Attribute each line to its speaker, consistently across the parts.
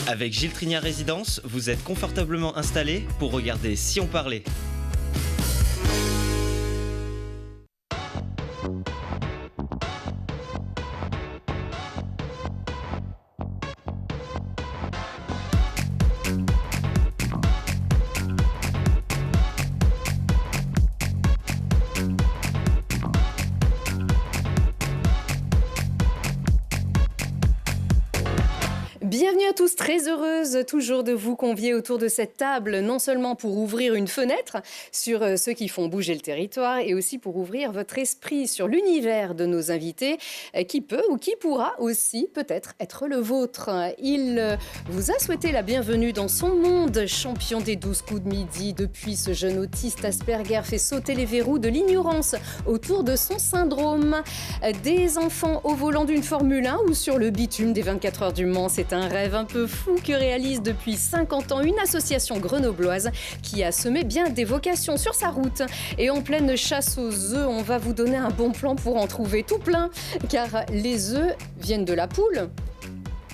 Speaker 1: Avec Gilles Trinière Résidence, vous êtes confortablement installé pour regarder Si on parlait.
Speaker 2: Bienvenue à tous, très heureuse toujours de vous convier autour de cette table, non seulement pour ouvrir une fenêtre sur ceux qui font bouger le territoire, et aussi pour ouvrir votre esprit sur l'univers de nos invités, qui peut ou qui pourra aussi peut-être être le vôtre. Il vous a souhaité la bienvenue dans son monde, champion des 12 coups de midi. Depuis, ce jeune autiste Asperger fait sauter les verrous de l'ignorance autour de son syndrome. Des enfants au volant d'une Formule 1 ou sur le bitume des 24 heures du Mans, c'est un rêve un peu fou que réalise depuis 50 ans une association grenobloise qui a semé bien des vocations sur sa route. Et en pleine chasse aux œufs, on va vous donner un bon plan pour en trouver tout plein, car les œufs viennent de la poule.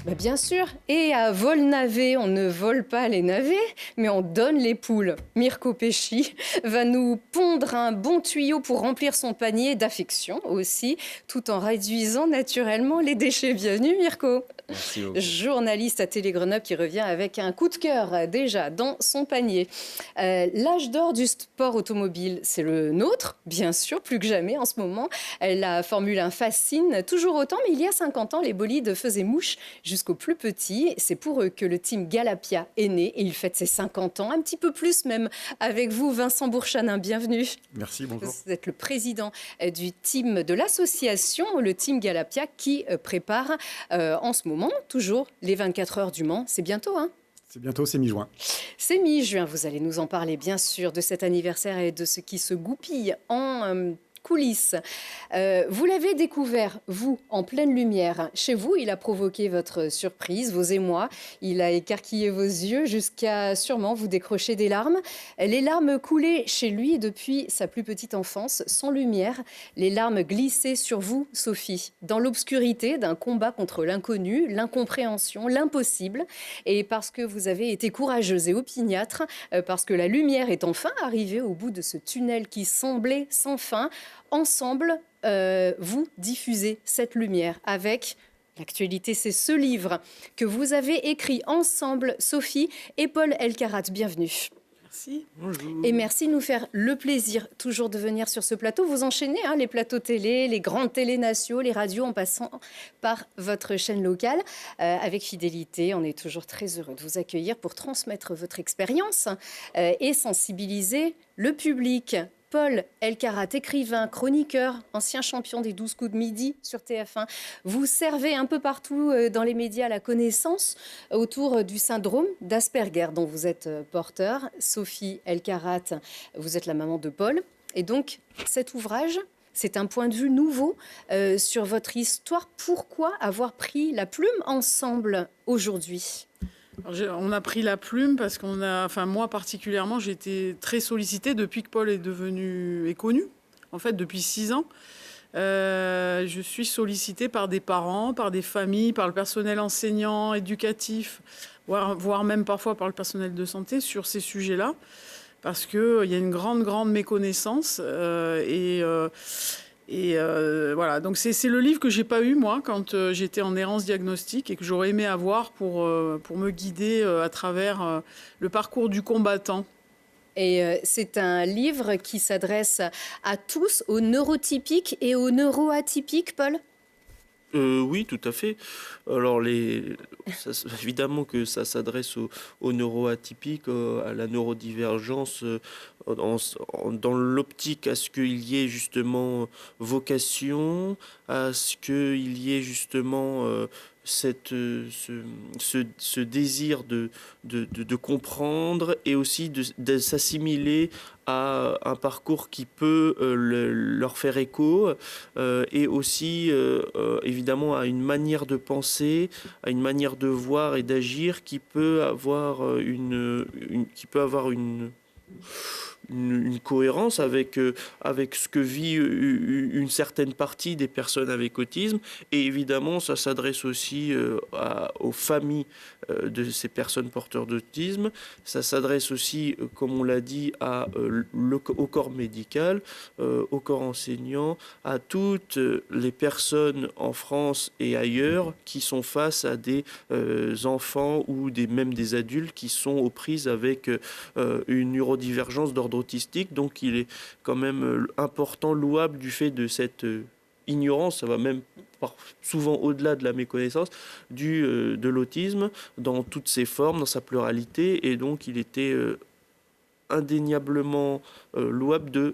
Speaker 2: Bah bien sûr, et à vol-navet, on ne vole pas les navets, mais on donne les poules. Mirko Pesci va nous pondre un bon tuyau pour remplir son panier d'affection aussi, tout en réduisant naturellement les déchets. Bienvenue Mirko.
Speaker 1: Merci beaucoup.
Speaker 2: Journaliste à Télé Grenoble qui revient avec un coup de cœur déjà dans son panier. L'âge d'or du sport automobile, c'est le nôtre, bien sûr, plus que jamais en ce moment. La Formule 1 fascine toujours autant, mais il y a 50 ans, les bolides faisaient mouche jusqu'aux plus petits. C'est pour eux que le team Galapia est né et il fête ses 50 ans, un petit peu plus même. Avec vous, Vincent Bourchanin, bienvenue.
Speaker 3: Merci, bonjour.
Speaker 2: Vous êtes le président du team de l'association, le team Galapia, qui prépare en ce moment toujours les 24 heures du Mans. C'est bientôt, hein ?
Speaker 3: C'est bientôt, c'est mi-juin.
Speaker 2: C'est mi-juin, vous allez nous en parler bien sûr de cet anniversaire et de ce qui se goupille en coulisses. Vous l'avez découvert, vous, en pleine lumière. Chez vous, il a provoqué votre surprise, vos émois. Il a écarquillé vos yeux jusqu'à sûrement vous décrocher des larmes. Les larmes coulaient chez lui depuis sa plus petite enfance, sans lumière. Les larmes glissaient sur vous, Sophie, dans l'obscurité d'un combat contre l'inconnu, l'incompréhension, l'impossible. Et parce que vous avez été courageuse et opiniâtre, parce que la lumière est enfin arrivée au bout de ce tunnel qui semblait sans fin, ensemble, vous diffusez cette lumière avec l'actualité. C'est ce livre que vous avez écrit ensemble, Sophie et Paul Elkarat. Bienvenue.
Speaker 4: Merci. Bonjour.
Speaker 2: Et merci de nous faire le plaisir toujours de venir sur ce plateau. Vous enchaînez les plateaux télé, les grandes télés nationaux, les radios, en passant par votre chaîne locale. Avec fidélité, on est toujours très heureux de vous accueillir pour transmettre votre expérience et sensibiliser le public. Paul Elkarat, écrivain, chroniqueur, ancien champion des 12 coups de midi sur TF1. Vous servez un peu partout dans les médias la connaissance autour du syndrome d'Asperger dont vous êtes porteur. Sophie Elkarat, vous êtes la maman de Paul. Et donc, cet ouvrage, c'est un point de vue nouveau sur votre histoire. Pourquoi avoir pris la plume ensemble aujourd'hui ?
Speaker 4: On a pris la plume parce moi particulièrement, j'ai été très sollicitée depuis que Paul est connu. En fait, depuis 6 ans, je suis sollicitée par des parents, par des familles, par le personnel enseignant, éducatif, voire même parfois par le personnel de santé sur ces sujets-là, parce qu'il y a une grande méconnaissance voilà, donc c'est le livre que j'ai pas eu moi quand j'étais en errance diagnostique et que j'aurais aimé avoir pour me guider à travers le parcours du combattant.
Speaker 2: Et c'est un livre qui s'adresse à tous, aux neurotypiques et aux neuroatypiques, Paul ?
Speaker 5: Oui, tout à fait. Alors, évidemment que ça s'adresse aux neuroatypiques, à la neurodivergence, dans l'optique à ce qu'il y ait justement vocation, à ce qu'il y ait justement ce désir de comprendre et aussi de s'assimiler à un parcours qui peut leur faire écho et aussi évidemment à une manière de penser, à une manière de voir et d'agir qui peut avoir une cohérence avec ce que vit une certaine partie des personnes avec autisme. Et évidemment, ça s'adresse aussi aux familles de ces personnes porteurs d'autisme. Ça s'adresse aussi, comme on l'a dit, au corps médical, au corps enseignant, à toutes les personnes en France et ailleurs qui sont face à des enfants ou même des adultes qui sont aux prises avec une neurodivergence d'ordre autistique. Donc il est quand même important, louable du fait de cette ignorance, ça va même souvent au-delà de la méconnaissance de l'autisme dans toutes ses formes, dans sa pluralité. Et donc il était indéniablement louable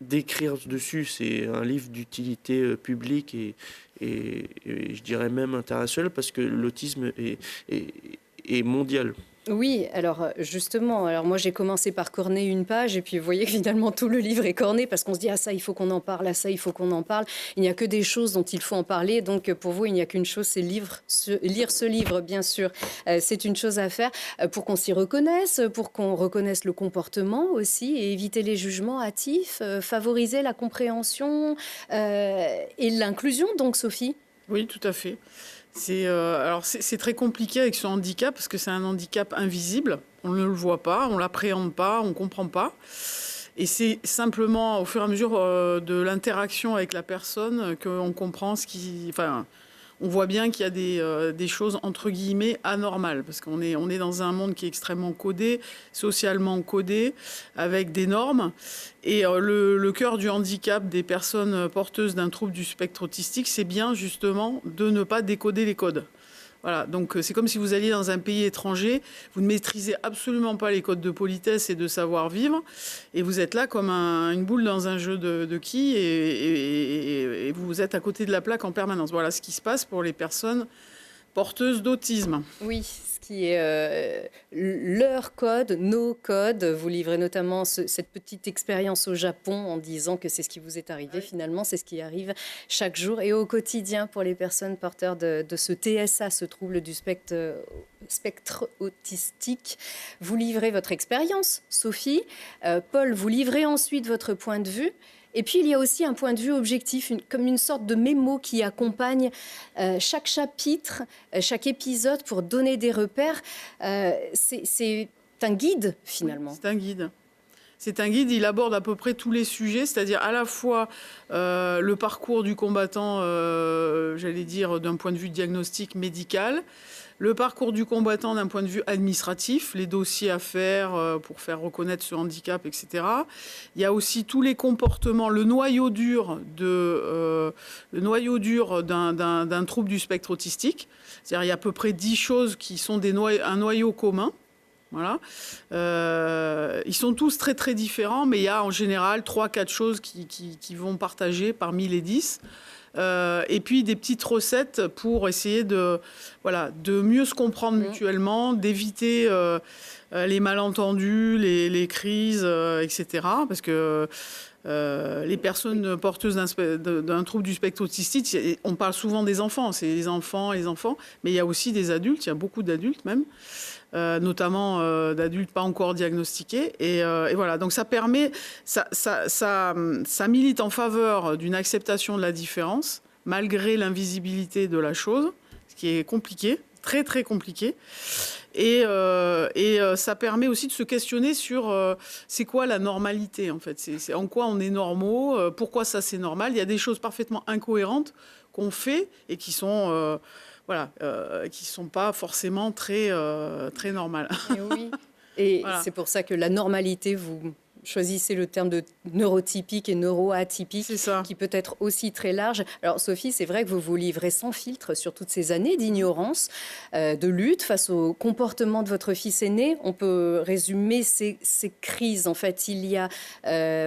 Speaker 5: d'écrire dessus. C'est un livre d'utilité publique et je dirais même internationale, parce que l'autisme est mondial.
Speaker 2: Oui, alors justement, moi j'ai commencé par corner une page et puis vous voyez que finalement tout le livre est corné parce qu'on se dit ah ça il faut qu'on en parle, ah ça il faut qu'on en parle. Il n'y a que des choses dont il faut en parler, donc pour vous il n'y a qu'une chose, c'est lire ce livre, bien sûr. C'est une chose à faire pour qu'on s'y reconnaisse, pour qu'on reconnaisse le comportement aussi et éviter les jugements hâtifs, favoriser la compréhension et l'inclusion, donc Sophie.
Speaker 4: Oui, tout à fait. C'est très compliqué avec ce handicap parce que c'est un handicap invisible. On ne le voit pas, on l'appréhende pas, on comprend pas. Et c'est simplement au fur et à mesure de l'interaction avec la personne qu'on comprend on voit bien qu'il y a des choses entre guillemets anormales parce qu'on est dans un monde qui est extrêmement codé, socialement codé, avec des normes. Et le cœur du handicap des personnes porteuses d'un trouble du spectre autistique, c'est bien justement de ne pas décoder les codes. Voilà, donc c'est comme si vous alliez dans un pays étranger, vous ne maîtrisez absolument pas les codes de politesse et de savoir-vivre, et vous êtes là comme une boule dans un jeu de quilles, et vous êtes à côté de la plaque en permanence. Voilà ce qui se passe pour les personnes porteuses d'autisme.
Speaker 2: Oui, ce qui est leur code, nos codes. Vous livrez notamment cette petite expérience au Japon en disant que c'est ce qui vous est arrivé. Oui. Finalement, c'est ce qui arrive chaque jour et au quotidien pour les personnes porteurs de ce TSA, ce trouble du spectre autistique. Vous livrez votre expérience, Sophie. Paul, vous livrez ensuite votre point de vue. Et puis, il y a aussi un point de vue objectif, comme une sorte de mémo qui accompagne chaque chapitre, chaque épisode pour donner des repères. C'est un guide, finalement.
Speaker 4: Oui, c'est un guide. C'est un guide, il aborde à peu près tous les sujets, c'est-à-dire à la fois le parcours du combattant, j'allais dire d'un point de vue diagnostic médical, le parcours du combattant d'un point de vue administratif, les dossiers à faire pour faire reconnaître ce handicap, etc. Il y a aussi tous les comportements, le noyau dur d'un trouble du spectre autistique. C'est-à-dire il y a à peu près 10 choses qui sont un noyau commun. Voilà. Ils sont tous très très différents, mais il y a en général 3-4 choses qui vont partager parmi les 10. Et puis des petites recettes pour essayer de mieux se comprendre mutuellement, d'éviter les malentendus, les crises, etc. Parce que les personnes porteuses d'un trouble du spectre autistique, on parle souvent des enfants, c'est les enfants, mais il y a aussi des adultes, il y a beaucoup d'adultes même. Notamment d'adultes pas encore diagnostiqués. Et voilà, donc ça permet, ça milite en faveur d'une acceptation de la différence, malgré l'invisibilité de la chose, ce qui est compliqué, très très compliqué. Et ça permet aussi de se questionner sur c'est quoi la normalité en fait, c'est en quoi on est normaux, pourquoi ça c'est normal. Il y a des choses parfaitement incohérentes qu'on fait et qui sont... qui ne sont pas forcément très normales.
Speaker 2: Et oui, et voilà. C'est pour ça que la normalité, vous choisissez le terme de neurotypique et neuroatypique, qui peut être aussi très large. Alors Sophie, c'est vrai que vous vous livrez sans filtre sur toutes ces années d'ignorance, de lutte face au comportement de votre fils aîné. On peut résumer ces crises. En fait, il y a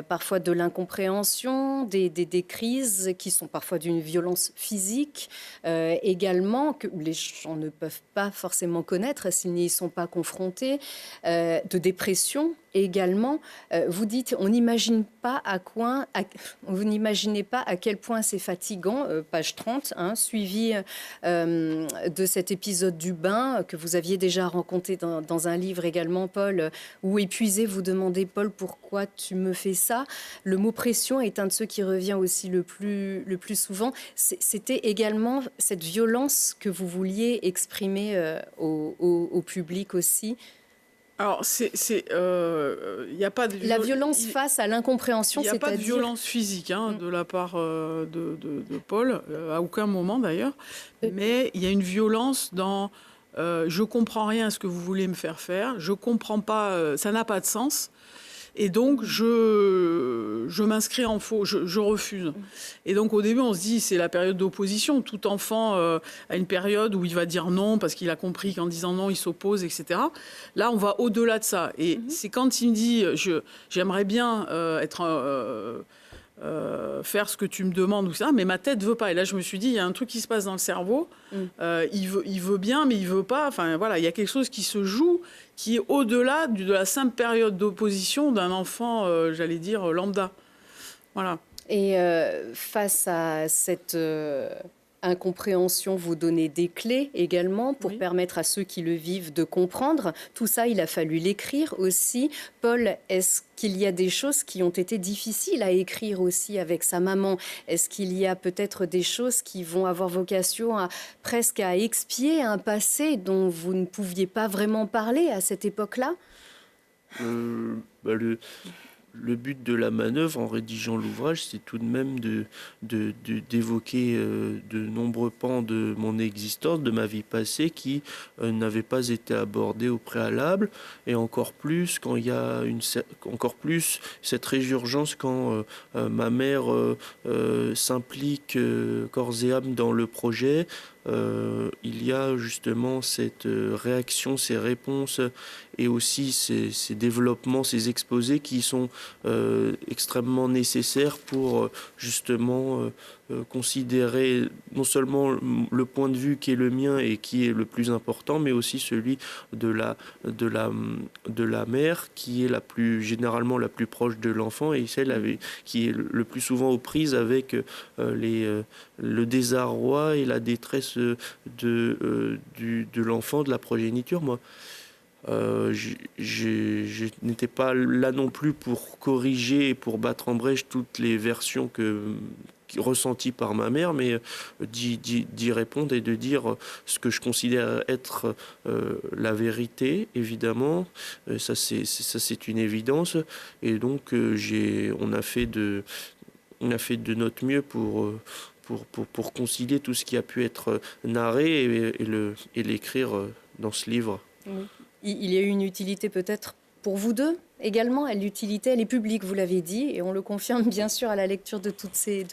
Speaker 2: parfois de l'incompréhension, des crises qui sont parfois d'une violence physique, également, que les gens ne peuvent pas forcément connaître s'ils n'y sont pas confrontés, de dépression, également. Vous dites, vous n'imaginez pas à quel point c'est fatigant, page 30, suivi de cet épisode du bain que vous aviez déjà rencontré dans un livre également, Paul, où épuisé, vous demandez, Paul, pourquoi tu me fais ça? Le mot pression est un de ceux qui revient aussi le plus souvent. C'était également cette violence que vous vouliez exprimer au public aussi.
Speaker 4: Alors, y a pas de
Speaker 2: la violence face à l'incompréhension,
Speaker 4: il n'y a pas de violence physique de la part de Paul, à aucun moment d'ailleurs, mais il y a une violence dans je comprends rien à ce que vous voulez me faire faire, je comprends pas, ça n'a pas de sens. Et donc, je m'inscris en faux, je refuse. Et donc, au début, on se dit, c'est la période d'opposition. Tout enfant a une période où il va dire non parce qu'il a compris qu'en disant non, il s'oppose, etc. Là, on va au-delà de ça. Et c'est quand il me dit, j'aimerais bien faire ce que tu me demandes, ou ça, mais ma tête veut pas. Et là, je me suis dit, il y a un truc qui se passe dans le cerveau. Il veut bien, mais il veut pas. Enfin, voilà, il y a quelque chose qui se joue, qui est au-delà de la simple période d'opposition d'un enfant, j'allais dire, lambda. Voilà.
Speaker 2: Et face à cette incompréhension, vous donnez des clés également pour permettre à ceux qui le vivent de comprendre. Tout ça, il a fallu l'écrire aussi. Paul, est-ce qu'il y a des choses qui ont été difficiles à écrire aussi avec sa maman? Est-ce qu'il y a peut-être des choses qui vont avoir vocation presque à expier un passé dont vous ne pouviez pas vraiment parler à cette époque-là?
Speaker 5: Le but de la manœuvre en rédigeant l'ouvrage, c'est tout de même d'évoquer de nombreux pans de mon existence, de ma vie passée, qui n'avaient pas été abordés au préalable, et encore plus quand il y a encore plus cette résurgence quand ma mère s'implique corps et âme dans le projet. Il y a justement cette réaction, ces réponses et aussi ces développements, ces exposés qui sont extrêmement nécessaires pour justement considérer non seulement le point de vue qui est le mien et qui est le plus important, mais aussi celui de la mère qui est généralement la plus proche de l'enfant et celle qui est le plus souvent aux prises avec le désarroi et la détresse de l'enfant, de la progéniture. Moi, je n'étais pas là non plus pour corriger et pour battre en brèche toutes les versions ressenties par ma mère, mais d'y répondre et de dire ce que je considère être la vérité, évidemment. Ça c'est une évidence. Et donc on a fait de notre mieux pour concilier tout ce qui a pu être narré et l'écrire dans ce livre.
Speaker 2: Oui. Il y a eu une utilité peut-être pour vous deux également. L'utilité, elle est publique, vous l'avez dit, et on le confirme bien sûr à la lecture de toutes ces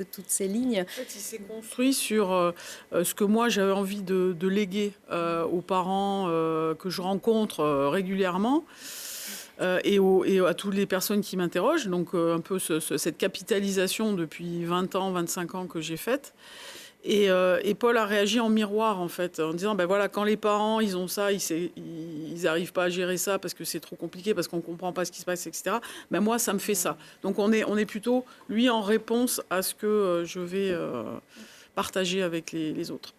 Speaker 2: lignes.
Speaker 4: En fait, il s'est construit sur ce que moi j'avais envie de léguer aux parents que je rencontre régulièrement. Et à toutes les personnes qui m'interrogent, donc un peu cette capitalisation depuis 20 ans, 25 ans que j'ai faite. Et Paul a réagi en miroir, en fait, en disant, ben voilà, quand les parents, ils ont ça, ils n'arrivent pas à gérer ça parce que c'est trop compliqué, parce qu'on ne comprend pas ce qui se passe, etc. Ben moi, ça me fait ça. Donc on est plutôt, lui, en réponse à ce que je vais partager avec les autres.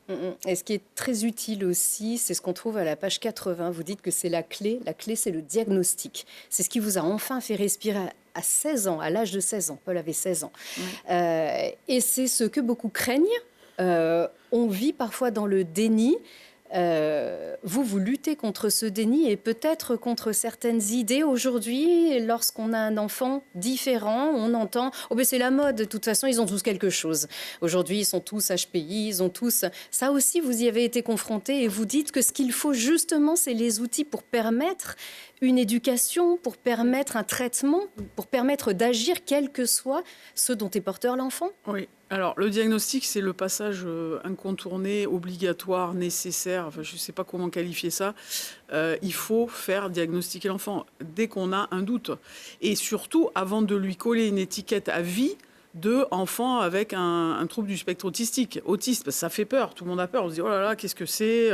Speaker 2: Et ce qui est très utile aussi, c'est ce qu'on trouve à la page 80. Vous dites que c'est la clé. La clé, c'est le diagnostic. C'est ce qui vous a enfin fait respirer à 16 ans, à l'âge de 16 ans. Paul avait 16 ans. Et c'est ce que beaucoup craignent. On vit parfois dans le déni. Vous luttez contre ce déni et peut-être contre certaines idées. Aujourd'hui, lorsqu'on a un enfant différent, on entend « Oh ben c'est la mode, de toute façon, ils ont tous quelque chose. Aujourd'hui, ils sont tous HPI, ils ont tous... » Ça aussi, vous y avez été confronté et vous dites que ce qu'il faut justement, c'est les outils pour permettre une éducation, pour permettre un traitement, pour permettre d'agir, quel que soit ce dont est porteur l'enfant.
Speaker 4: Oui. Alors, le diagnostic, c'est le passage incontourné, obligatoire, nécessaire. Enfin, je ne sais pas comment qualifier ça. Il faut faire diagnostiquer l'enfant dès qu'on a un doute. Et surtout, avant de lui coller une étiquette à vie, d'enfants avec un trouble du spectre autistique. Autiste, parce que ça fait peur, tout le monde a peur. On se dit, oh là là, qu'est-ce que c'est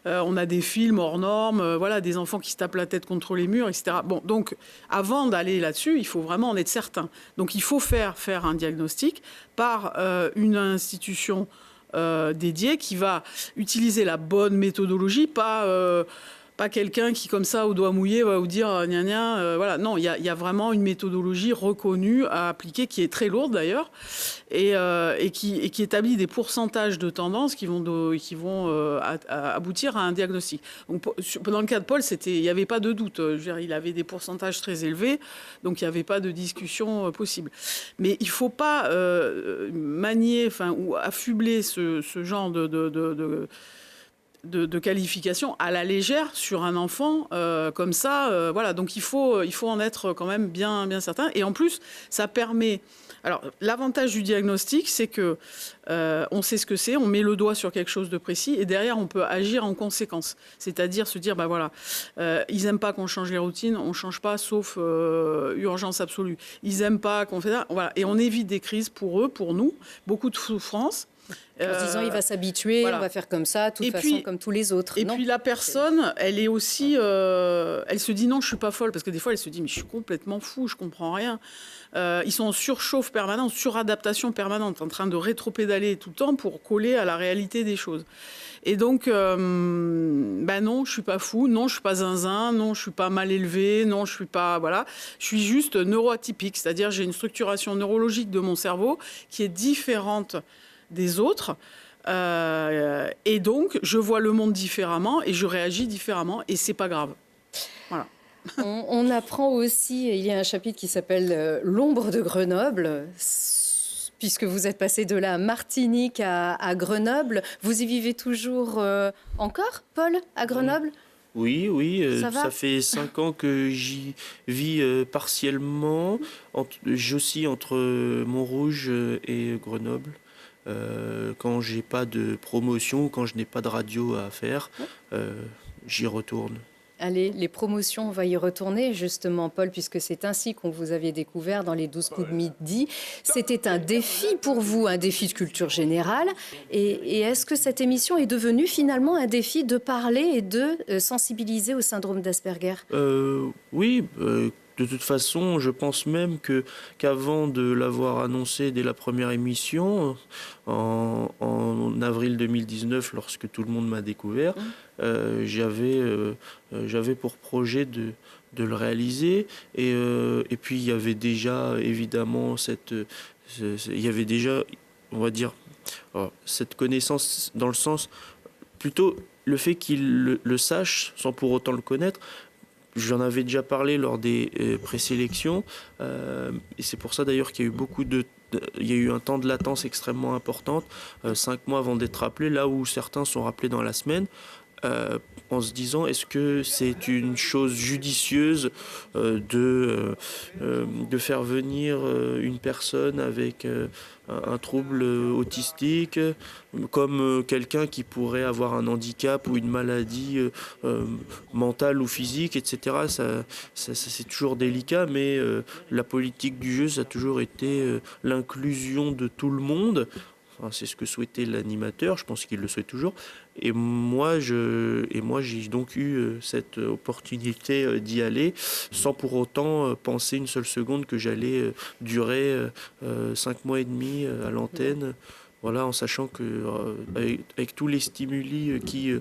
Speaker 4: on a des films hors normes, voilà, des enfants qui se tapent la tête contre les murs, etc. Bon, donc, avant d'aller là-dessus, il faut vraiment en être certain. Donc, il faut faire un diagnostic par une institution dédiée qui va utiliser la bonne méthodologie, pas quelqu'un qui, comme ça, au doigt mouillé, va vous dire gna gna. Voilà. Non, il y a vraiment une méthodologie reconnue à appliquer, qui est très lourde d'ailleurs, et qui établit des pourcentages de tendance qui vont aboutir à un diagnostic. Donc, dans le cas de Paul, il n'y avait pas de doute. Je veux dire, il avait des pourcentages très élevés, donc il n'y avait pas de discussion possible. Mais il ne faut pas manier ou affubler ce genre de qualification à la légère sur un enfant comme ça. Voilà, donc il faut en être quand même bien certain. Et en plus, ça permet... Alors, l'avantage du diagnostic, c'est que on sait ce que c'est, on met le doigt sur quelque chose de précis, et derrière, on peut agir en conséquence. C'est-à-dire se dire, ils n'aiment pas qu'on change les routines, on ne change pas, sauf urgence absolue. Ils n'aiment pas qu'on fait ça. Voilà. Et on évite des crises pour eux, pour nous, beaucoup de souffrance.
Speaker 2: En se disant, il va s'habituer, voilà. On va faire comme ça, de toute façon, comme tous les autres.
Speaker 4: Et puis la personne, elle est aussi... elle se dit, non, je ne suis pas folle. Parce que des fois, elle se dit, mais je suis complètement fou, je ne comprends rien. Ils sont en surchauffe permanente, suradaptation permanente, en train de rétropédaler tout le temps pour coller à la réalité des choses. Et donc, non, je ne suis pas fou, non, je ne suis pas zinzin, non, je ne suis pas mal élevé, non, je ne suis pas... Voilà. Je suis juste neuroatypique, c'est-à-dire j'ai une structuration neurologique de mon cerveau qui est différente des autres. Et donc, je vois le monde différemment et je réagis différemment et c'est pas grave. Voilà.
Speaker 2: On apprend aussi, il y a un chapitre qui s'appelle L'ombre de Grenoble, puisque vous êtes passé de la Martinique à Grenoble. Vous y vivez toujours encore, Paul, à Grenoble ?
Speaker 5: Oui, ça fait 5 ans que j'y vis partiellement. J'oscille entre Montrouge et Grenoble. Quand j'ai pas de promotion, quand je n'ai pas de radio à faire, j'y retourne.
Speaker 2: Allez, les promotions, on va y retourner justement, Paul, puisque c'est ainsi qu'on vous avait découvert dans les 12 coups de midi. C'était un défi pour vous, un défi de culture générale. Et est-ce que cette émission est devenue finalement un défi de parler et de sensibiliser au syndrome d'Asperger ?
Speaker 5: Oui, de toute façon, je pense même qu'avant de l'avoir annoncé dès la première émission, en avril 2019, lorsque tout le monde m'a découvert, j'avais pour projet de le réaliser. Et puis, il y avait déjà, évidemment, on va dire, cette connaissance dans le sens, plutôt le fait qu'il le sache, sans pour autant le connaître. J'en avais déjà parlé lors des présélections, et c'est pour ça d'ailleurs qu'il y a eu il y a eu un temps de latence extrêmement important, 5 mois avant d'être rappelés, là où certains sont rappelés dans la semaine, en se disant est-ce que c'est une chose judicieuse de faire venir une personne avec un trouble autistique comme quelqu'un qui pourrait avoir un handicap ou une maladie mentale ou physique, etc. Ça, c'est toujours délicat, mais la politique du jeu, ça a toujours été l'inclusion de tout le monde. Enfin, c'est ce que souhaitait l'animateur, je pense qu'il le souhaite toujours. Et moi, j'ai donc eu cette opportunité d'y aller, sans pour autant penser une seule seconde que j'allais durer 5 mois et demi à l'antenne. Voilà, en sachant que avec tous les stimuli qui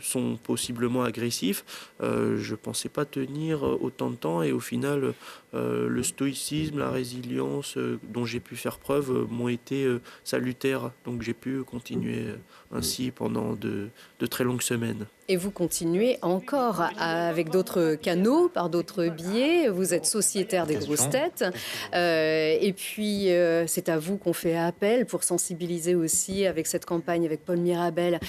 Speaker 5: sont possiblement agressifs, je pensais pas tenir autant de temps, et au final, le stoïcisme, la résilience dont j'ai pu faire preuve m'ont été salutaires. Donc j'ai pu continuer ainsi pendant de très longues semaines.
Speaker 2: Et vous continuez encore avec d'autres canaux, par d'autres biais. Vous êtes sociétaire des grosses têtes. Et puis, c'est à vous qu'on fait appel pour sensibiliser aussi avec cette campagne, avec Paul Mirabel,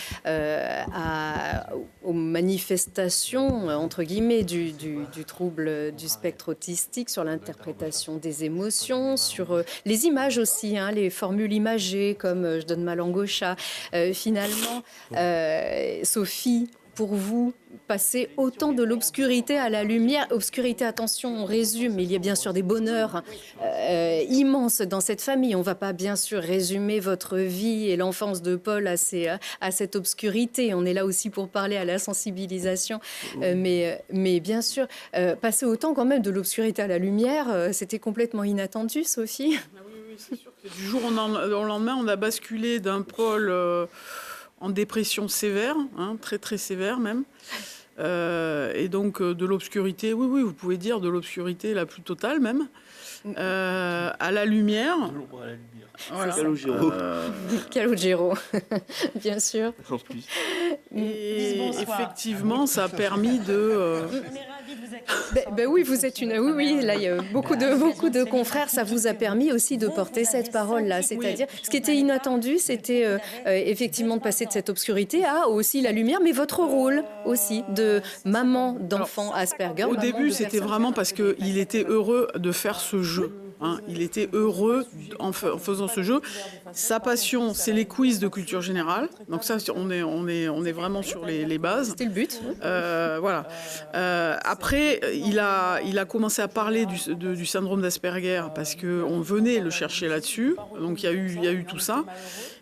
Speaker 2: aux manifestations, entre guillemets, du trouble du spectre autistique, sur l'interprétation des émotions, sur les images aussi, les formules imagées, comme je donne ma langue au chat. Finalement, Sophie pour vous, passer autant de l'obscurité à la lumière? Obscurité, attention, on résume, mais il y a bien sûr des bonheurs immenses dans cette famille. On ne va pas bien sûr résumer votre vie et l'enfance de Paul à cette obscurité. On est là aussi pour parler à la sensibilisation. Mais bien sûr, passer autant quand même de l'obscurité à la lumière, c'était complètement inattendu, Sophie.
Speaker 4: Oui, c'est sûr que du jour au lendemain, on a basculé d'un Paul en dépression sévère, très très sévère même. Et donc de l'obscurité, oui, vous pouvez dire de l'obscurité la plus totale même, à la lumière. Voilà.
Speaker 2: Calogero, bien sûr.
Speaker 5: En plus.
Speaker 4: Et effectivement, ça a permis de...
Speaker 2: Oui, vous êtes une. Oui, là, il y a beaucoup de confrères. Ça vous a permis aussi de porter cette parole-là. C'est-à-dire, ce qui était inattendu, c'était effectivement de passer de cette obscurité à aussi la lumière, mais votre rôle aussi de maman d'enfant Asperger.
Speaker 4: Au début, c'était vraiment parce qu'il était heureux de faire ce jeu. Il était heureux en faisant ce jeu. Sa passion, c'est les quiz de culture générale. Donc ça, on est vraiment sur les bases.
Speaker 2: C'était le but.
Speaker 4: Voilà. Après, il a commencé à parler du syndrome d'Asperger parce qu'on venait le chercher là-dessus. Donc il y a eu tout ça.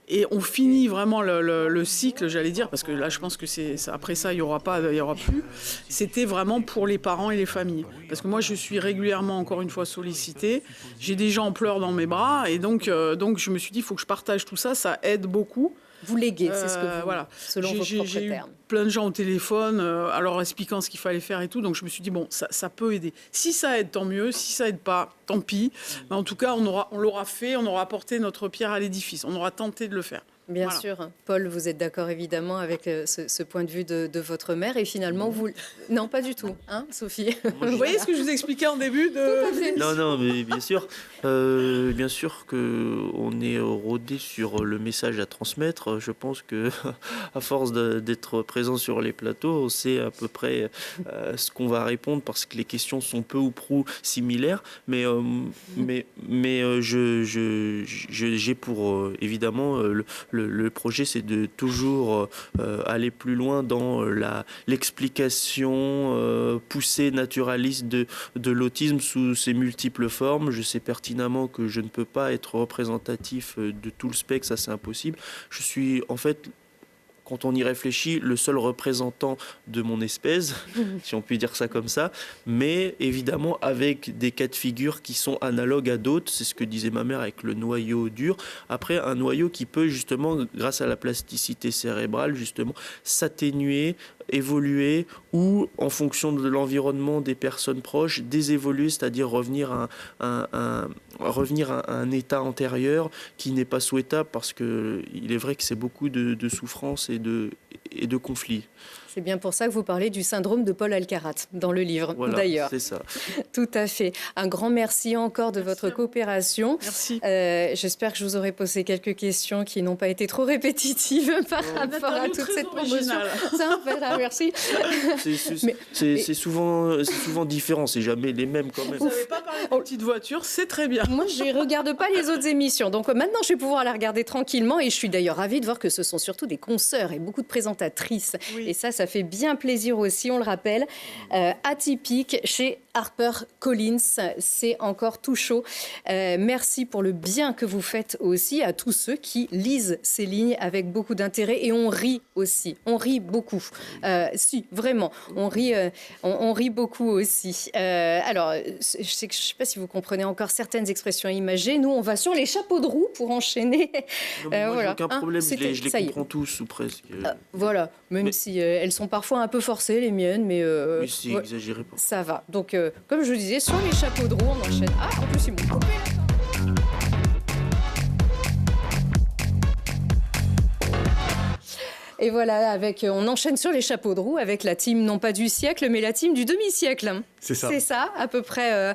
Speaker 4: Et on finit vraiment le cycle, j'allais dire, parce que là, je pense que après ça, il y aura plus. C'était vraiment pour les parents et les familles. Parce que moi, je suis régulièrement, encore une fois, sollicitée. J'ai des gens en pleurs dans mes bras. Et donc je me suis dit, il faut que je partage tout ça. Ça aide beaucoup.
Speaker 2: Vous léguez, c'est ce que vous,
Speaker 4: voilà.
Speaker 2: selon vos propres
Speaker 4: J'ai eu
Speaker 2: termes.
Speaker 4: plein de gens au téléphone, alors expliquant ce qu'il fallait faire et tout. Donc je me suis dit, bon, ça peut aider. Si ça aide, tant mieux. Si ça aide pas, tant pis. Mais en tout cas, on l'aura fait, on aura apporté notre pierre à l'édifice. On aura tenté de le faire.
Speaker 2: Bien sûr. Paul, vous êtes d'accord évidemment avec ce point de vue de votre mère. Et finalement, vous... Non, pas du tout, hein, Sophie?
Speaker 4: Vous voyez ce que je vous expliquais en début de...
Speaker 5: Non, mais bien sûr qu'on est rodé sur le message à transmettre. Je pense que à force d'être présent sur les plateaux, on sait à peu près ce qu'on va répondre parce que les questions sont peu ou prou similaires. Mais j'ai pour évidemment le projet, c'est de toujours aller plus loin dans l'explication poussée naturaliste de l'autisme sous ses multiples formes. Je sais pertinemment que je ne peux pas être représentatif de tout le spectre, ça c'est impossible. Je suis en fait, quand on y réfléchit, le seul représentant de mon espèce, si on peut dire ça comme ça, mais évidemment avec des cas de figure qui sont analogues à d'autres, c'est ce que disait ma mère avec le noyau dur. Après, un noyau qui peut justement, grâce à la plasticité cérébrale, justement, s'atténuer, évoluer ou, en fonction de l'environnement des personnes proches, désévoluer, c'est-à-dire revenir à un état antérieur qui n'est pas souhaitable parce qu'il est vrai que c'est beaucoup de souffrance et de conflits.
Speaker 2: C'est bien pour ça que vous parlez du syndrome de Paul Alcarat dans le livre,
Speaker 5: voilà,
Speaker 2: d'ailleurs.
Speaker 5: C'est ça.
Speaker 2: Tout à fait. Un grand merci encore de votre coopération.
Speaker 4: Merci.
Speaker 2: J'espère que je vous aurai posé quelques questions qui n'ont pas été trop répétitives par rapport à toute cette promotion. Sympa, merci.
Speaker 5: C'est souvent différent, c'est jamais les mêmes quand même.
Speaker 4: Vous n'avez pas parlé de petite voiture, c'est très bien.
Speaker 2: Moi, je ne regarde pas les autres émissions. Donc maintenant, je vais pouvoir la regarder tranquillement. Et je suis d'ailleurs ravie de voir que ce sont surtout des consoeurs et beaucoup de présentatrices. Oui. Et ça fait bien plaisir aussi, on le rappelle. Atypique chez HarperCollins, c'est encore tout chaud. Merci pour le bien que vous faites aussi à tous ceux qui lisent ces lignes avec beaucoup d'intérêt. Et on rit aussi, on rit beaucoup. Si, vraiment, on rit beaucoup aussi. Alors, je ne sais pas si vous comprenez encore certaines expressions imagées. Nous, on va sur les chapeaux de roue pour enchaîner.
Speaker 5: Non, moi, voilà. J'ai aucun problème, je les comprends tous ou presque.
Speaker 2: Voilà, même si elles sont parfois un peu forcées, les miennes, mais
Speaker 5: oui, c'est exagéré.
Speaker 2: Ça va. Donc, comme je vous disais, sur les chapeaux de roue, on enchaîne. Ah, en plus, ils m'ont coupé là. Et voilà, on enchaîne sur les chapeaux de roue avec la team, non pas du siècle, mais la team du demi-siècle.
Speaker 3: C'est ça.
Speaker 2: C'est ça, à peu près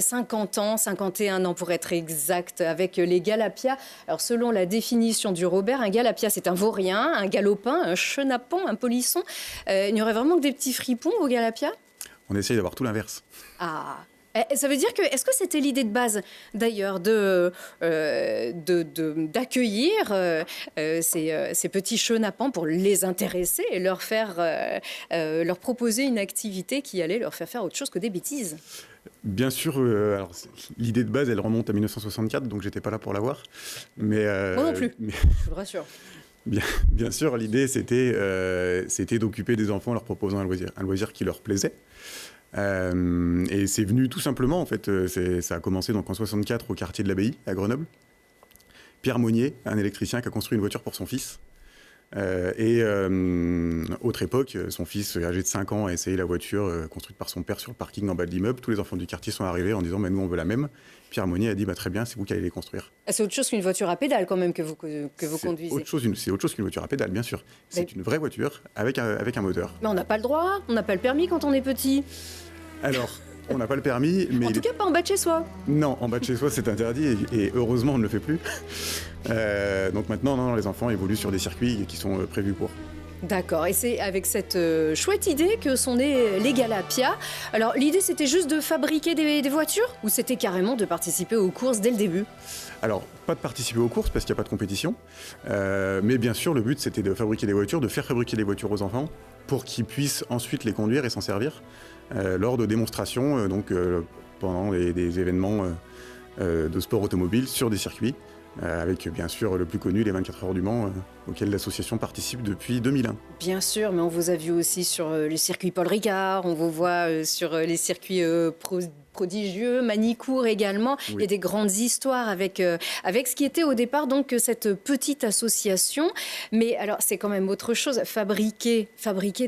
Speaker 2: 50 ans, 51 ans pour être exact, avec les Galapias. Alors, selon la définition du Robert, un Galapia, c'est un vaurien, un galopin, un chenapan, un polisson. Il n'y aurait vraiment que des petits fripons au Galapia ?
Speaker 3: On essaye d'avoir tout l'inverse.
Speaker 2: Ah, Ça veut dire que, est-ce que c'était l'idée de base, d'ailleurs, d'accueillir ces petits chenapans pour les intéresser et leur proposer une activité qui allait leur faire faire autre chose que des bêtises?
Speaker 3: Bien sûr, l'idée de base, elle remonte à 1964, donc j'étais pas là pour la voir.
Speaker 2: Moi non plus, je vous le rassure.
Speaker 3: Bien sûr, l'idée, c'était d'occuper des enfants en leur proposant un loisir qui leur plaisait. Et c'est venu tout simplement, en fait, ça a commencé donc en 64 au quartier de l'Abbaye, à Grenoble. Pierre Monnier, un électricien qui a construit une voiture pour son fils. Autre époque, son fils, âgé de 5 ans, a essayé la voiture construite par son père sur le parking en bas de l'immeuble. Tous les enfants du quartier sont arrivés en disant nous, on veut la même. Pierre Monnier a dit très bien, c'est vous qui allez les construire.
Speaker 2: C'est autre chose qu'une voiture à pédale, quand même, que vous conduisez.
Speaker 3: C'est autre chose qu'une voiture à pédale, bien sûr. C'est une vraie voiture avec un moteur.
Speaker 2: Mais on n'a pas le droit, on n'a pas le permis quand on est petit.
Speaker 3: Alors, on n'a pas le permis, mais...
Speaker 2: En tout cas, pas en bas de chez soi.
Speaker 3: Non, en bas de chez soi, c'est interdit, et heureusement, on ne le fait plus. Donc maintenant, non, les enfants évoluent sur des circuits qui sont prévus pour.
Speaker 2: D'accord, et c'est avec cette chouette idée que sont nés les Galapia. Alors, l'idée, c'était juste de fabriquer des voitures, ou c'était carrément de participer aux courses dès le début?
Speaker 3: Alors, pas de participer aux courses, parce qu'il n'y a pas de compétition. Mais bien sûr, le but, c'était de fabriquer des voitures, de faire fabriquer des voitures aux enfants, pour qu'ils puissent ensuite les conduire et s'en servir lors de démonstrations, pendant des événements de sport automobile sur des circuits, avec bien sûr le plus connu, les 24 heures du Mans, auxquels l'association participe depuis 2001.
Speaker 2: Bien sûr, mais on vous a vu aussi sur les circuits Paul Ricard, on vous voit sur les circuits prodigieux, Manicourt également. Oui. Il y a des grandes histoires avec ce qui était au départ donc cette petite association. Mais alors c'est quand même autre chose, fabriquer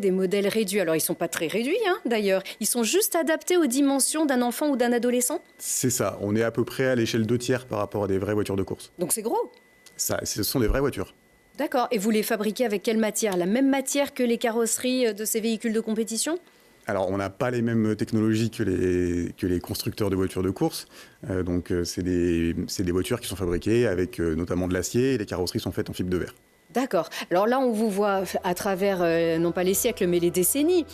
Speaker 2: des modèles réduits. Alors ils ne sont pas très réduits d'ailleurs, ils sont juste adaptés aux dimensions d'un enfant ou d'un adolescent?
Speaker 3: C'est ça, on est à peu près à l'échelle 2/3 par rapport à des vraies voitures de course.
Speaker 2: Donc c'est gros?
Speaker 3: Ce sont des vraies voitures.
Speaker 2: D'accord, et vous les fabriquez avec quelle matière? La même matière que les carrosseries de ces véhicules de compétition?
Speaker 3: Alors, on n'a pas les mêmes technologies que les constructeurs de voitures de course. Donc, c'est des voitures qui sont fabriquées avec notamment de l'acier, et les carrosseries sont faites en fibre de verre.
Speaker 2: D'accord. Alors là, on vous voit à travers, non pas les siècles, mais les décennies,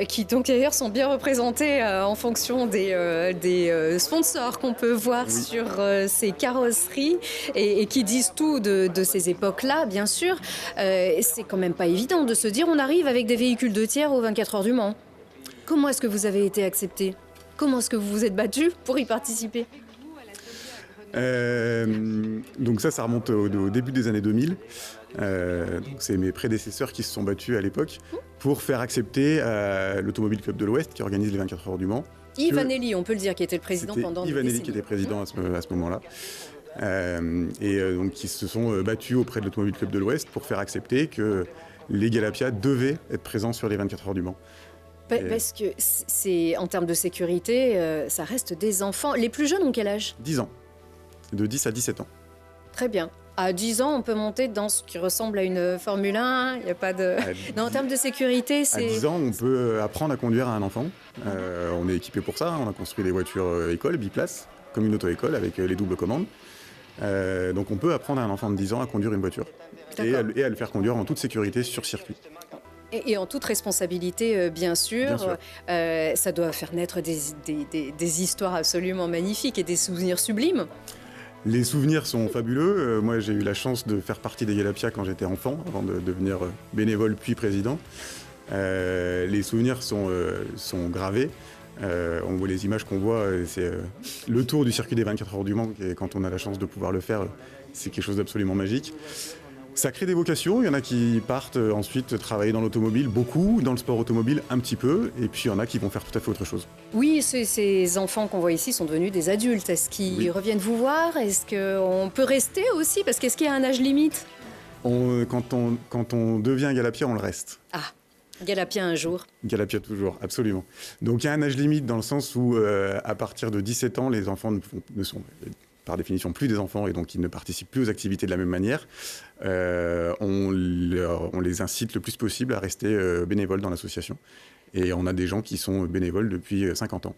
Speaker 2: qui donc d'ailleurs sont bien représentés en fonction des sponsors qu'on peut voir sur ces carrosseries et qui disent tout de ces époques-là, bien sûr. C'est quand même pas évident de se dire on arrive avec des véhicules 2/3 aux 24 heures du Mans. Comment est-ce que vous avez été accepté? Comment est-ce que vous vous êtes battu pour y participer?
Speaker 3: Donc ça remonte au début des années 2000. Donc c'est mes prédécesseurs qui se sont battus à l'époque pour faire accepter l'Automobile Club de l'Ouest qui organise les 24 heures du Mans.
Speaker 2: Yves Anneli, on peut le dire, qui était le président pendant des décennies.
Speaker 3: Yves Anneli qui était président à ce moment-là. Donc qui se sont battus auprès de l'Automobile Club de l'Ouest pour faire accepter que les Galapia devaient être présents sur les 24 heures du Mans.
Speaker 2: Parce que c'est en termes de sécurité, ça reste des enfants. Les plus jeunes ont quel âge?
Speaker 3: 10 ans. De 10 à 17 ans.
Speaker 2: Très bien. À 10 ans, on peut monter dans ce qui ressemble à une Formule 1. Il n'y a pas de... Non, en termes de sécurité, c'est...
Speaker 3: À 10 ans, on peut apprendre à conduire à un enfant. On est équipé pour ça. On a construit des voitures écoles, biplaces, comme une auto-école avec les doubles commandes. Donc on peut apprendre à un enfant de 10 ans à conduire une voiture. Et à le faire conduire en toute sécurité sur circuit.
Speaker 2: Et en toute responsabilité, bien sûr. Ça doit faire naître des histoires absolument magnifiques et des souvenirs sublimes.
Speaker 3: Les souvenirs sont fabuleux. Moi, j'ai eu la chance de faire partie des Galapia quand j'étais enfant, avant de devenir bénévole puis président. Les souvenirs sont gravés. On voit les images qu'on voit. C'est le tour du circuit des 24 heures du Mans. Et quand on a la chance de pouvoir le faire, c'est quelque chose d'absolument magique. Ça crée des vocations, il y en a qui partent ensuite travailler dans l'automobile, beaucoup, dans le sport automobile un petit peu, et puis il y en a qui vont faire tout à fait autre chose.
Speaker 2: Oui, ces enfants qu'on voit ici sont devenus des adultes. Est-ce qu'ils reviennent vous voir? Est-ce qu'on peut rester aussi? Parce qu'est-ce qu'il y a un âge limite?
Speaker 3: Quand on devient Galapia, on le reste.
Speaker 2: Ah, Galapia un jour.
Speaker 3: Galapia toujours, absolument. Donc il y a un âge limite dans le sens où à partir de 17 ans, les enfants ne sont par définition plus des enfants et donc ils ne participent plus aux activités de la même manière. On les incite le plus possible à rester bénévoles dans l'association. Et on a des gens qui sont bénévoles depuis 50 ans.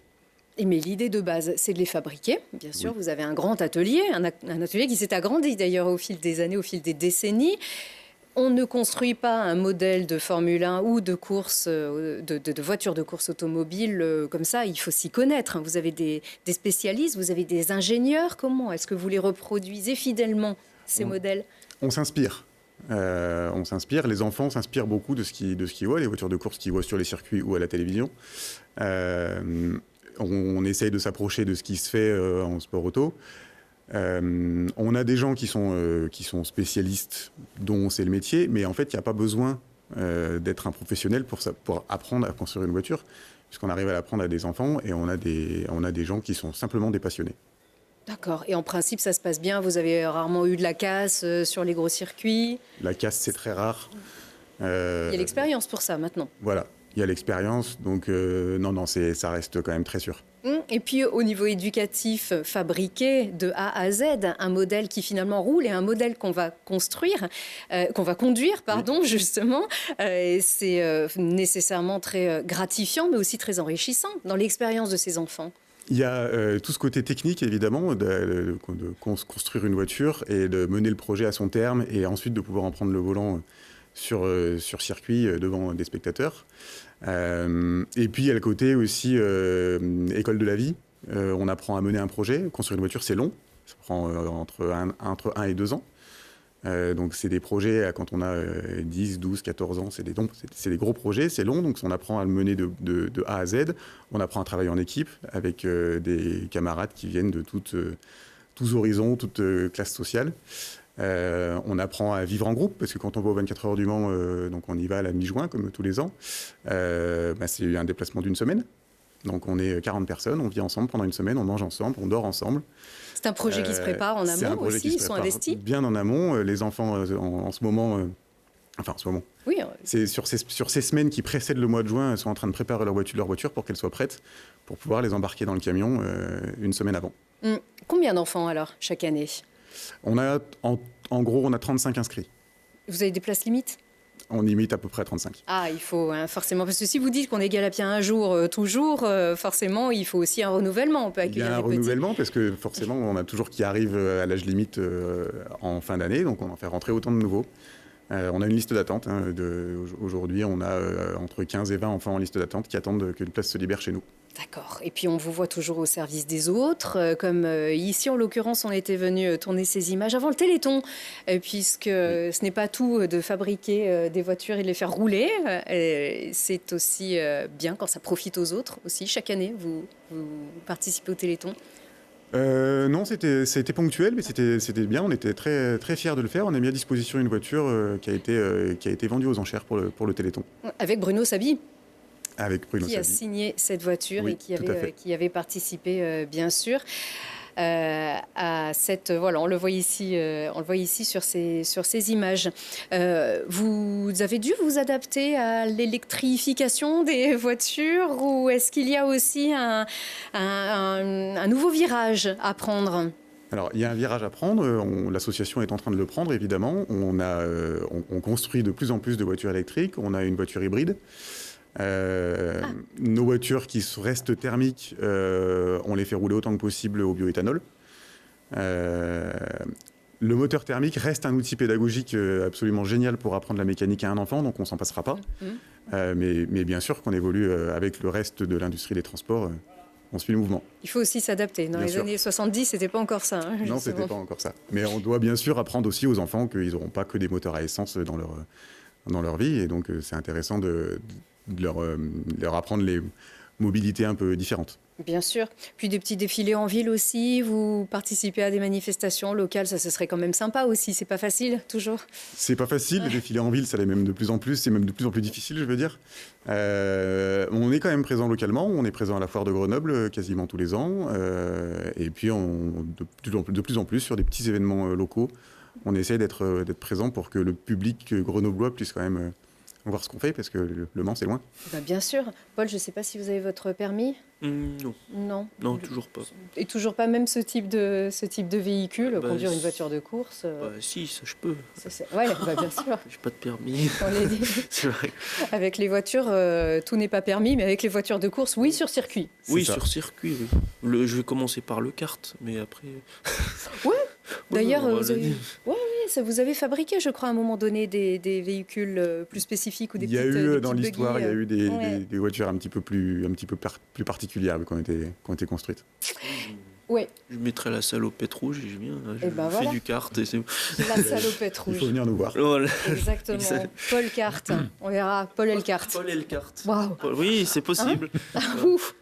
Speaker 2: Mais l'idée de base, c'est de les fabriquer. Bien sûr, vous avez un grand atelier, un atelier qui s'est agrandi d'ailleurs au fil des années, au fil des décennies. On ne construit pas un modèle de Formule 1 ou de course, de voiture de course automobile comme ça. Il faut s'y connaître. Vous avez des spécialistes, vous avez des ingénieurs. Comment est-ce que vous les reproduisez fidèlement, ces modèles?
Speaker 3: On s'inspire. Les enfants s'inspirent beaucoup de ce qu'ils voient, les voitures de course qu'ils voient sur les circuits ou à la télévision. On essaye de s'approcher de ce qui se fait en sport auto. On a des gens qui sont spécialistes, dont c'est le métier, mais en fait, il n'y a pas besoin d'être un professionnel pour apprendre à construire une voiture, puisqu'on arrive à l'apprendre à des enfants et on a des gens qui sont simplement des passionnés.
Speaker 2: D'accord. Et en principe, ça se passe bien. Vous avez rarement eu de la casse sur les gros circuits.
Speaker 3: La casse, c'est très rare.
Speaker 2: Il y a l'expérience pour ça maintenant.
Speaker 3: Voilà, il y a l'expérience, donc non, ça reste quand même très sûr.
Speaker 2: Et puis au niveau éducatif, fabriquer de A à Z un modèle qui finalement roule et un modèle qu'on va construire, justement, c'est nécessairement très gratifiant, mais aussi très enrichissant dans l'expérience de ces enfants.
Speaker 3: Il y a tout ce côté technique, évidemment, de construire une voiture et de mener le projet à son terme et ensuite de pouvoir en prendre le volant sur circuit devant des spectateurs. Et puis, il y a le côté aussi école de la vie. On apprend à mener un projet. Construire une voiture, c'est long. Ça prend entre 1 et 2 ans. Donc, c'est des projets, quand on a 10, 12, 14 ans, c'est des gros projets, c'est long. Donc, on apprend à le mener de A à Z. On apprend à travailler en équipe avec des camarades qui viennent de tous horizons, toutes classes sociales. On apprend à vivre en groupe, parce que quand on va aux 24 heures du Mans, donc on y va à la mi-juin, comme tous les ans, c'est un déplacement d'1 semaine. Donc on est 40 personnes, on vit ensemble pendant 1 semaine, on mange ensemble, on dort ensemble.
Speaker 2: C'est un projet qui se prépare en amont aussi, ils sont investis.
Speaker 3: Bien en amont, les enfants en ce moment...
Speaker 2: Oui.
Speaker 3: C'est sur ces semaines qui précèdent le mois de juin, ils sont en train de préparer leur voiture pour qu'elle soit prête, pour pouvoir les embarquer dans le camion 1 semaine avant.
Speaker 2: Combien d'enfants alors, chaque année?
Speaker 3: On a, en gros, on a 35 inscrits.
Speaker 2: Vous avez des places limites?
Speaker 3: On limite à peu près à 35.
Speaker 2: Ah, il faut, forcément. Parce que si vous dites qu'on est Galapien un jour, toujours, forcément, il faut aussi un renouvellement. On peut accueillir
Speaker 3: il y a un
Speaker 2: des petits.
Speaker 3: renouvellement, parce que forcément, on a toujours qui arrivent à l'âge limite en fin d'année, donc on en fait rentrer autant de nouveaux. On a une liste d'attente. Aujourd'hui, on a entre 15 et 20 enfants en liste d'attente qui attendent qu'une place se libère chez nous.
Speaker 2: D'accord. Et puis on vous voit toujours au service des autres, comme ici en l'occurrence on était venu tourner ces images avant le Téléthon, puisque ce n'est pas tout de fabriquer des voitures et de les faire rouler, c'est aussi bien quand ça profite aux autres aussi. Chaque année vous participez au Téléthon?
Speaker 3: Non, c'était ponctuel, mais c'était bien. On était très, très fiers de le faire. On a mis à disposition une voiture qui a été vendue aux enchères pour le Téléthon.
Speaker 2: Avec Bruno Sabi.
Speaker 3: Avec Bruno
Speaker 2: qui
Speaker 3: Sabi.
Speaker 2: a signé cette voiture,
Speaker 3: Oui,
Speaker 2: et qui avait participé, bien sûr, à cette... Voilà, on le voit ici sur ces images. Vous avez dû vous adapter à l'électrification des voitures, ou est-ce qu'il y a aussi un nouveau virage à prendre?
Speaker 3: Alors, il y a un virage à prendre. L'association est en train de le prendre, évidemment. On construit de plus en plus de voitures électriques. On a une voiture hybride. Nos voitures qui restent thermiques, on les fait rouler autant que possible au bioéthanol. Le moteur thermique reste un outil pédagogique absolument génial pour apprendre la mécanique à un enfant, donc on s'en passera pas. Mais bien sûr qu'on évolue avec le reste de l'industrie des transports. On suit le mouvement.
Speaker 2: Il faut aussi s'adapter. Dans les années 70, c'était pas encore ça.
Speaker 3: Non, c'était pas encore ça. Mais on doit bien sûr apprendre aussi aux enfants qu'ils n'auront pas que des moteurs à essence dans leur vie. Et donc, c'est intéressant de leur apprendre les mobilités un peu différentes.
Speaker 2: Bien sûr. Puis des petits défilés en ville aussi. Vous participez à des manifestations locales. Ça, ce serait quand même sympa aussi. C'est pas facile, toujours.
Speaker 3: C'est pas facile. Les défilés en ville, ça l'est même de plus en plus. C'est même de plus en plus difficile, je veux dire. On est quand même présent localement. On est présent à la foire de Grenoble quasiment tous les ans. Et puis, de plus en plus sur des petits événements locaux. On essaie d'être présent pour que le public grenoblois puisse quand même voir ce qu'on fait, parce que Le Mans, c'est loin.
Speaker 2: Bien sûr. Paul, je ne sais pas si vous avez votre permis.
Speaker 5: Non. Non, toujours pas.
Speaker 2: Et toujours pas même ce type de véhicule, conduire une voiture de course
Speaker 5: Si, ça je peux.
Speaker 2: Oui, bien sûr.
Speaker 5: J'ai pas de permis.
Speaker 2: On l'a dit.
Speaker 5: C'est vrai.
Speaker 2: Avec les voitures, tout n'est pas permis, mais avec les voitures de course, oui, sur circuit.
Speaker 5: Oui, sur circuit, oui. Je vais commencer par le kart, mais après...
Speaker 2: Ouais. D'ailleurs,
Speaker 5: vous avez...
Speaker 2: Oui, vous avez fabriqué, je crois, à un moment donné, des véhicules plus spécifiques ou des
Speaker 3: Il y a
Speaker 2: petites,
Speaker 3: eu,
Speaker 2: des
Speaker 3: dans
Speaker 2: petites
Speaker 3: l'histoire, il y a eu
Speaker 2: Ouais.
Speaker 3: des voitures un petit peu plus particulières qui ont été construites.
Speaker 2: Oui,
Speaker 5: Je mettrai la salopette rouge et je viens. Je
Speaker 2: Et ben
Speaker 5: fais
Speaker 2: voilà.
Speaker 5: du kart. Et c'est...
Speaker 2: la salopette
Speaker 3: Il
Speaker 2: rouge.
Speaker 3: faut venir nous voir.
Speaker 5: Voilà.
Speaker 2: Exactement. Paul Carte. On verra. Paul Elkart.
Speaker 5: Paul Elkart.
Speaker 2: Waouh.
Speaker 5: Oui, c'est possible.
Speaker 2: Ouf.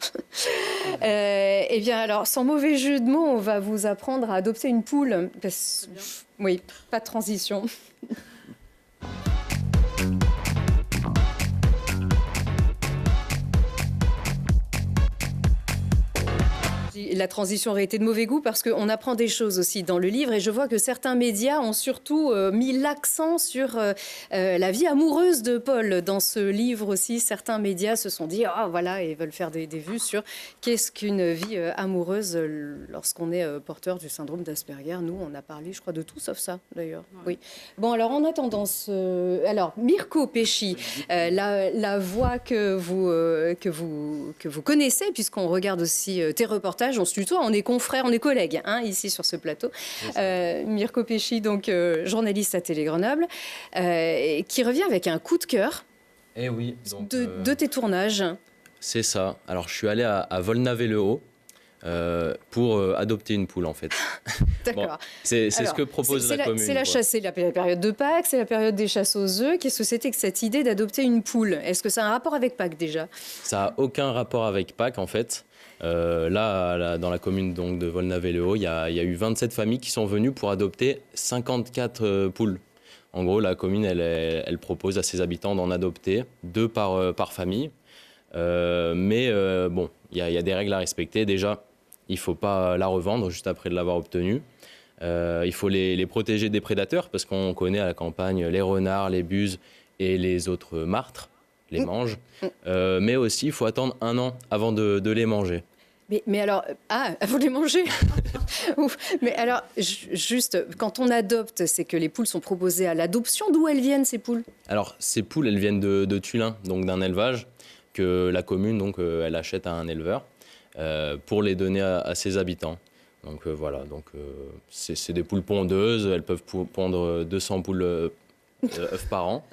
Speaker 2: Eh bien, alors, sans mauvais jeu de mots, on va vous apprendre à adopter une poule. Oui, pas de transition. La transition aurait été de mauvais goût parce qu'on apprend des choses aussi dans le livre et je vois que certains médias ont surtout mis l'accent sur la vie amoureuse de Paul. Dans ce livre aussi, certains médias se sont dit ah voilà et veulent faire des vues sur qu'est-ce qu'une vie amoureuse lorsqu'on est porteur du syndrome d'Asperger. Nous, on a parlé, je crois, de tout sauf ça d'ailleurs. Oui. Bon alors en attendant, alors Mirko Pesci, la voix que vous connaissez puisqu'on regarde aussi tes reportages. On se tutoie, on est confrères, on est collègues ici sur ce plateau. Mirko Pesci, donc journaliste à Télé Grenoble, qui revient avec un coup de cœur
Speaker 6: Eh oui, donc,
Speaker 2: de tes tournages.
Speaker 6: c'est ça. Alors, je suis allé à Volnavé-le-Haut pour adopter une poule, en fait.
Speaker 2: D'accord.
Speaker 6: Bon, c'est
Speaker 2: Alors,
Speaker 6: ce que propose la commune.
Speaker 2: C'est la
Speaker 6: quoi.
Speaker 2: chasse, c'est la période de Pâques, c'est la période des chasses aux œufs. Qu'est-ce que c'était que cette idée d'adopter une poule? Est-ce que ça a un rapport avec Pâques déjà?
Speaker 6: Ça n'a aucun rapport avec Pâques, en fait. Là, dans la commune donc, de Volnavé-le-Haut, il y a eu 27 familles qui sont venues pour adopter 54 poules. En gros, la commune, elle propose à ses habitants d'en adopter 2 par famille. Bon, il y a des règles à respecter. Déjà, il ne faut pas la revendre juste après de l'avoir obtenue. Il faut les protéger des prédateurs parce qu'on connaît à la campagne les renards, les buses et les autres martres, les manges. Mais aussi, il faut attendre 1 an avant de les manger.
Speaker 2: Mais alors, vous les mangez. Ouf. Mais alors, juste, quand on adopte, c'est que les poules sont proposées à l'adoption. D'où elles viennent, ces poules?
Speaker 6: Alors, ces poules, elles viennent de Tullin, donc d'un élevage que la commune, donc, elle achète à un éleveur pour les donner à ses habitants. Donc voilà, donc c'est des poules pondeuses, elles peuvent pondre 200 poules œufs par an.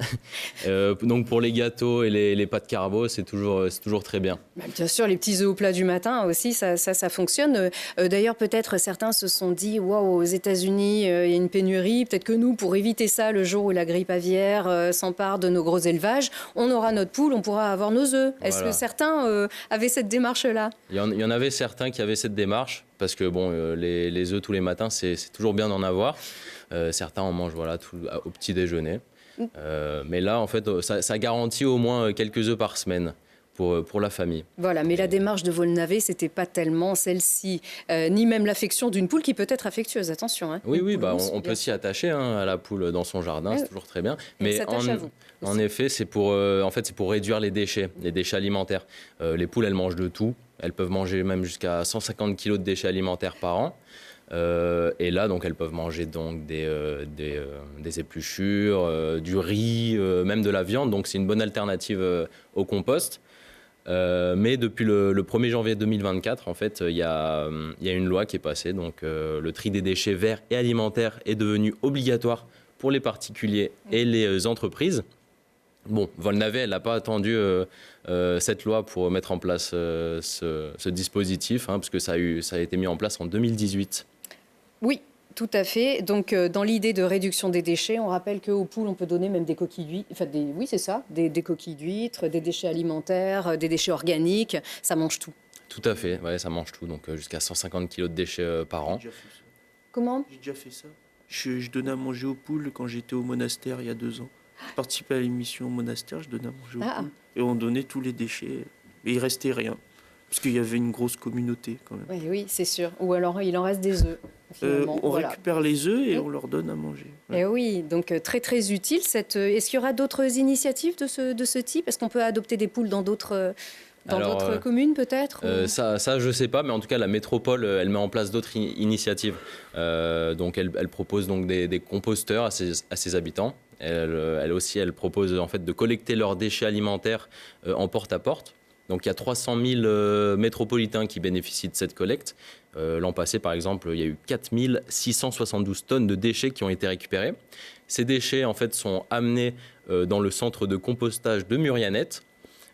Speaker 6: Donc pour les gâteaux et les pâtes carbo, c'est toujours très bien.
Speaker 2: Bah, bien sûr, les petits œufs au plat du matin aussi, ça fonctionne. D'ailleurs, peut-être certains se sont dit, waouh, aux États-Unis, il y a une pénurie. Peut-être que nous, pour éviter ça, le jour où la grippe aviaire s'empare de nos gros élevages, on aura notre poule, on pourra avoir nos œufs. Est-ce
Speaker 6: Voilà.
Speaker 2: que certains avaient cette démarche-là?
Speaker 6: Il y en avait certains qui avaient cette démarche, parce que bon, les œufs tous les matins, c'est toujours bien d'en avoir. Certains en mangent au petit déjeuner. Mais là, en fait, ça garantit au moins quelques œufs par semaine pour la famille.
Speaker 2: Voilà, mais la démarche de Volnavé, c'était pas tellement celle-ci, ni même l'affection d'une poule qui peut être affectueuse, attention. Hein.
Speaker 6: Oui,
Speaker 2: Une poule
Speaker 6: bah,
Speaker 2: douce,
Speaker 6: on
Speaker 2: bien
Speaker 6: peut s'y attacher à la poule dans son jardin, c'est toujours très bien.
Speaker 2: Elle
Speaker 6: Mais
Speaker 2: s'attache à vous
Speaker 6: en
Speaker 2: aussi.
Speaker 6: effet, c'est pour réduire les déchets alimentaires. Les poules, elles mangent de tout. Elles peuvent manger même jusqu'à 150 kg de déchets alimentaires par an. Et là, donc, elles peuvent manger donc, des épluchures, du riz, même de la viande. Donc, c'est une bonne alternative au compost. Mais depuis le 1er janvier 2024, en fait, il y a une loi qui est passée. Donc, le tri des déchets verts et alimentaires est devenu obligatoire pour les particuliers et les entreprises. Bon, Volnavé, elle n'a pas attendu cette loi pour mettre en place ce dispositif, parce que ça a été mis en place en 2018.
Speaker 2: Oui, tout à fait. Donc, dans l'idée de réduction des déchets, on rappelle qu'aux poules, on peut donner même des coquilles d'huîtres. Enfin, oui, c'est ça, des coquilles d'huîtres, des déchets alimentaires, des déchets organiques. Ça mange tout.
Speaker 6: Tout à fait, ouais, ça mange tout, donc jusqu'à 150 kg de déchets par an.
Speaker 5: J'ai déjà fait ça.
Speaker 2: Comment?
Speaker 5: J'ai déjà fait ça. Je donnais à manger aux poules quand j'étais au monastère il y a 2 ans. Je participais à l'émission au monastère, je donnais à manger aux poules. Et on donnait tous les déchets. Et il restait rien. Parce qu'il y avait une grosse communauté quand même.
Speaker 2: Oui, c'est sûr. Ou alors, il en reste des œufs. Finalement.
Speaker 5: On
Speaker 2: Voilà.
Speaker 5: récupère les œufs et on leur donne à manger. Ouais.
Speaker 2: Et oui, donc très très utile. Est-ce qu'il y aura d'autres initiatives de ce type? Est-ce qu'on peut adopter des poules dans d'autres communes peut-être?
Speaker 6: Ça, je ne sais pas, mais en tout cas, la métropole, elle met en place d'autres initiatives. Donc, elle propose donc des composteurs à ses habitants. Elle aussi, elle propose en fait de collecter leurs déchets alimentaires en porte-à-porte. Donc il y a 300 000 métropolitains qui bénéficient de cette collecte. L'an passé, par exemple, il y a eu 4 672 tonnes de déchets qui ont été récupérés. Ces déchets, en fait, sont amenés dans le centre de compostage de Murianette.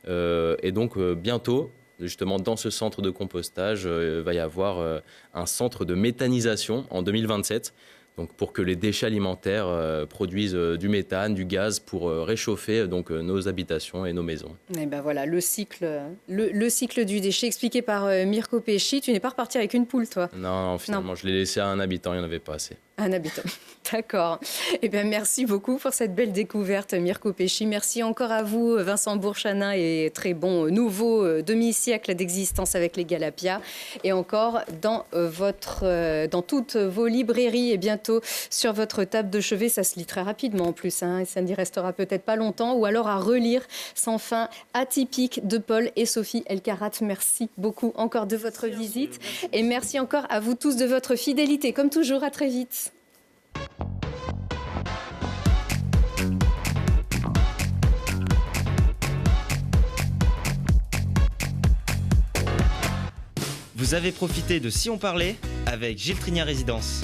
Speaker 6: Et donc, bientôt, justement, dans ce centre de compostage, va y avoir un centre de méthanisation en 2027. Donc pour que les déchets alimentaires produisent du méthane, du gaz pour réchauffer donc, nos habitations et nos maisons.
Speaker 2: Et ben voilà, le cycle du déchet expliqué par Mirko Pesci. Tu n'es pas reparti avec une poule, toi?
Speaker 6: Non, finalement, je l'ai laissé à un habitant, il n'y en avait pas assez.
Speaker 2: Un habitant. D'accord. Eh bien, merci beaucoup pour cette belle découverte, Mirko Pesci. Merci encore à vous, Vincent Bourchanin, et très bon nouveau demi-siècle d'existence avec les Galapia. Et encore dans toutes vos librairies et bientôt sur votre table de chevet. Ça se lit très rapidement en plus, hein, et ça n'y restera peut-être pas longtemps. Ou alors à relire Sans fin, Atypique de Paul et Sophie Elkarat. Merci beaucoup encore de votre visite. Et merci encore à vous tous de votre fidélité. Comme toujours, à très vite.
Speaker 1: Vous avez profité de Si on parlait avec Gilles Trigna Résidence.